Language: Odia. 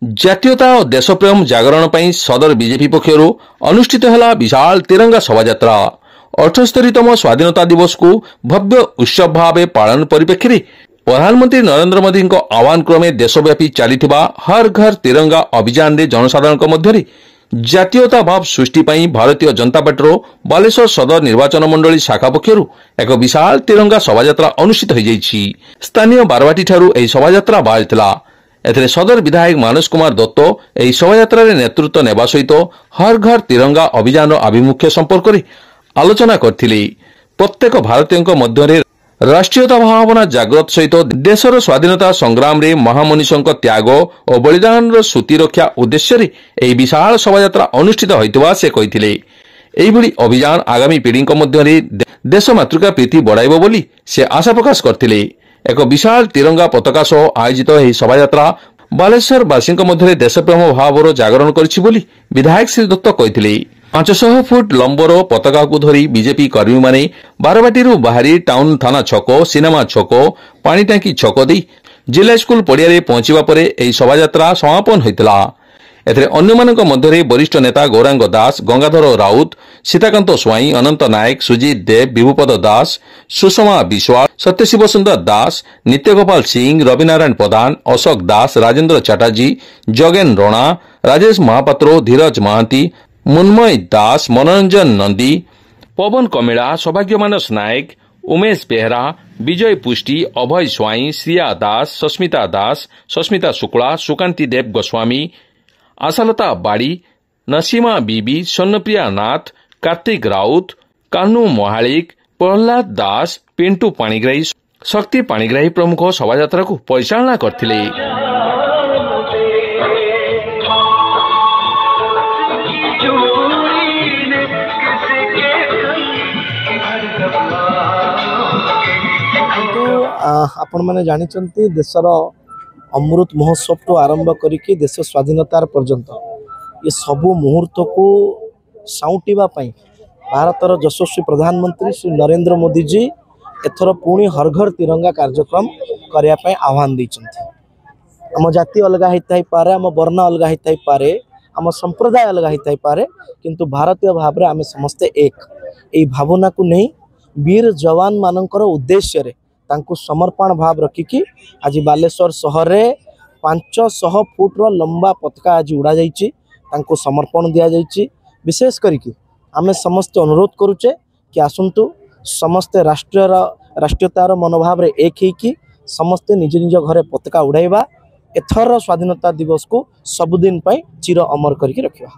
ଜାତୀୟତା ଓ ଦେଶପ୍ରେମ ଜାଗରଣ ପାଇଁ ସଦର ବିଜେପି ପକ୍ଷରୁ ଅନୁଷ୍ଠିତ ହେଲା ବିଶାଳ ତିରଙ୍ଗା ଶୋଭାଯାତ୍ରା। 78ତମ ସ୍ୱାଧୀନତା ଦିବସକୁ ଭବ୍ୟ ଉତ୍ସବ ଭାବେ ପାଳନ ପରିପ୍ରେକ୍ଷୀରେ ପ୍ରଧାନମନ୍ତ୍ରୀ ନରେନ୍ଦ୍ର ମୋଦିଙ୍କ ଆହ୍ୱାନ କ୍ରମେ ଦେଶବ୍ୟାପୀ ଚାଲିଥିବା ହର ଘର ତିରଙ୍ଗା ଅଭିଯାନରେ ଜନସାଧାରଣଙ୍କ ମଧ୍ୟରେ ଜାତୀୟତା ଭାବ ସୃଷ୍ଟି ପାଇଁ ଭାରତୀୟ ଜନତା ପାର୍ଟିର ବାଲେଶ୍ୱର ସଦର ନିର୍ବାଚନ ମଣ୍ଡଳୀ ଶାଖା ପକ୍ଷରୁ ଏକ ବିଶାଳ ତିରଙ୍ଗା ଶୋଭାଯାତ୍ରା ଅନୁଷ୍ଠିତ ହୋଇଯାଇଛି। ସ୍ଥାନୀୟ ବାରବାଟୀଠାରୁ ଏହି ଶୋଭାଯାତ୍ରା ବାହାରିଥିଲା। ଏଥିରେ ସଦର ବିଧାୟକ ମାନସ କୁମାର ଦତ୍ତ ଏହି ଶୋଭାଯାତ୍ରାରେ ନେତୃତ୍ୱ ନେବା ସହିତ ହର ଘର ତିରଙ୍ଗା ଅଭିଯାନର ଆଭିମୁଖ୍ୟ ସମ୍ପର୍କରେ ଆଲୋଚନା କରିଥିଲେ। ପ୍ରତ୍ୟେକ ଭାରତୀୟଙ୍କ ମଧ୍ୟରେ ରାଷ୍ଟ୍ରୀୟତା ଭାବନା ଜାଗ୍ରତ ସହିତ ଦେଶର ସ୍ୱାଧୀନତା ସଂଗ୍ରାମରେ ମହାମନୀଷଙ୍କ ତ୍ୟାଗ ଓ ବଳିଦାନର ସ୍ମୃତି ରକ୍ଷା ଉଦ୍ଦେଶ୍ୟରେ ଏହି ବିଶାଳ ଶୋଭାଯାତ୍ରା ଅନୁଷ୍ଠିତ ହୋଇଥିବା ସେ କହିଥିଲେ। ଏହିଭଳି ଅଭିଯାନ ଆଗାମୀ ପିଢ଼ିଙ୍କ ମଧ୍ୟରେ ଦେଶ ମାତୃକା ପ୍ରୀତି ବଢ଼ାଇବ ବୋଲି ସେ ଆଶା ପ୍ରକାଶ କରିଥିଲେ। ଏକ ବିଶାଳ ତିରଙ୍ଗା ପତାକା ସହ ଆୟୋଜିତ ଏହି ଶୋଭାଯାତ୍ରା ବାଲେଶ୍ୱରବାସୀଙ୍କ ମଧ୍ୟରେ ଦେଶପ୍ରେମ ଭାବର ଜାଗରଣ କରିଛି ବୋଲି ବିଧାୟକ ଶ୍ରୀ ଦତ୍ତ କହିଥିଲେ। 500 ଫୁଟ ଲମ୍ବର ପତାକାକୁ ଧରି ବିଜେପି କର୍ମୀମାନେ ବାରବାଟୀରୁ ବାହାରି ଟାଉନ ଥାନା ଛକ, ସିନେମା ଛକ, ପାଣିଟାଙ୍କି ଛକ ଦେଇ ଜିଲ୍ଲା ସ୍କୁଲ ପଡ଼ିଆରେ ପହଞ୍ଚିବା ପରେ ଏହି ଶୋଭାଯାତ୍ରା ସମାପନ ହୋଇଥିଲା। ଏଥିରେ ଅନ୍ୟମାନଙ୍କ ମଧ୍ୟରେ ବରିଷ୍ଠ ନେତା ଗୌରାଙ୍ଗ ଦାସ, ଗଙ୍ଗାଧର ରାଉତ, ସୀତାକାନ୍ତ ସ୍ୱାଇଁ, ଅନନ୍ତ ନାୟକ, ସୁଜିତ ଦେବ, ବିଭୁପଦ ଦାସ, ସୁଷମା ବିଶ୍ୱାଳ, ସତ୍ୟଶିବ ସୁନ୍ଦର ଦାସ, ନିତ୍ୟଗୋପାଳ ସିଂ, ରବିନାରାୟଣ ପ୍ରଧାନ, ଅଶୋକ ଦାସ, ରାଜେନ୍ଦ୍ର ଚାଟାର୍ଜୀ, ଜଗେନ ରଣା, ରାଜେଶ ମହାପାତ୍ର, ଧୀରଜ ମହାନ୍ତି, ମୁନ୍ମୟ ଦାସ, ମନୋରଞ୍ଜନ ନନ୍ଦୀ, ପବନ କମିଳା, ସୌଭାଗ୍ୟ ମାନସ ନାୟକ, ଉମେଶ ବେହେରା, ବିଜୟ ପୁଷ୍ଟି, ଅଭୟ ସ୍ୱାଇଁ, ଶ୍ରିୟା ଦାସ, ସସ୍ମିତା ଦାସ, ସସ୍ମିତା ଶୁକ୍ଳା, ସୁକାନ୍ତି ଦେବ ଗୋସ୍ୱାମୀ, ଆଶାଲତା ବାଡ଼ି, ନସୀମା ବିବି, ସ୍ୱର୍ଣ୍ଣପ୍ରିୟା ନାଥ, କାର୍ତ୍ତିକ ରାଉତ, କାହ୍ନୁ ମହାଳିକ, ପ୍ରହ୍ଲାଦ ଦାସ, ପିଣ୍ଟୁ ପାଣିଗ୍ରାହୀ, ଶକ୍ତି ପାଣିଗ୍ରାହୀ ପ୍ରମୁଖ ଶୋଭାଯାତ୍ରାକୁ ପରିଚାଳନା କରିଥିଲେ। आपण मैंने जानी देशर अमृत महोत्सव टू आरंभ करिकी देश स्वाधीनतार पर्यंत ये सबू मुहूर्त को साउंटिबा पई भारतर यशस्वी प्रधानमंत्री श्री नरेंद्र मोदी जी एथर पुणी हर घर तिरंगा कार्यक्रम करिया पई आह्वान दैछन्ति। आम जाति अलग होता पारे, आम वर्ण अलग होता पारे, आम संप्रदाय अलग होता पारे, किंतु भारतीय भाव में आम समस्ते एक यही भावना को नहीं वीर जवान मानकर उद्देश्य रे तांकु समर्पण भाव रखिकी आज बालेश्वर सहर रे 500 फुट लंबा पताका आज उड़ा जाइछि, तांकु समर्पण दिया जाइछि। विशेष करिकी आमे समस्त अनुरोध करुचे कि आसंतु समस्ते राष्ट्रीयतार मनोभाव रे एक होइकी समस्ते निज निज घरे पताका उड़ाइबा। एथर स्वाधीनता दिवस को सबुदिन पई चिर अमर करिकी रखिबा।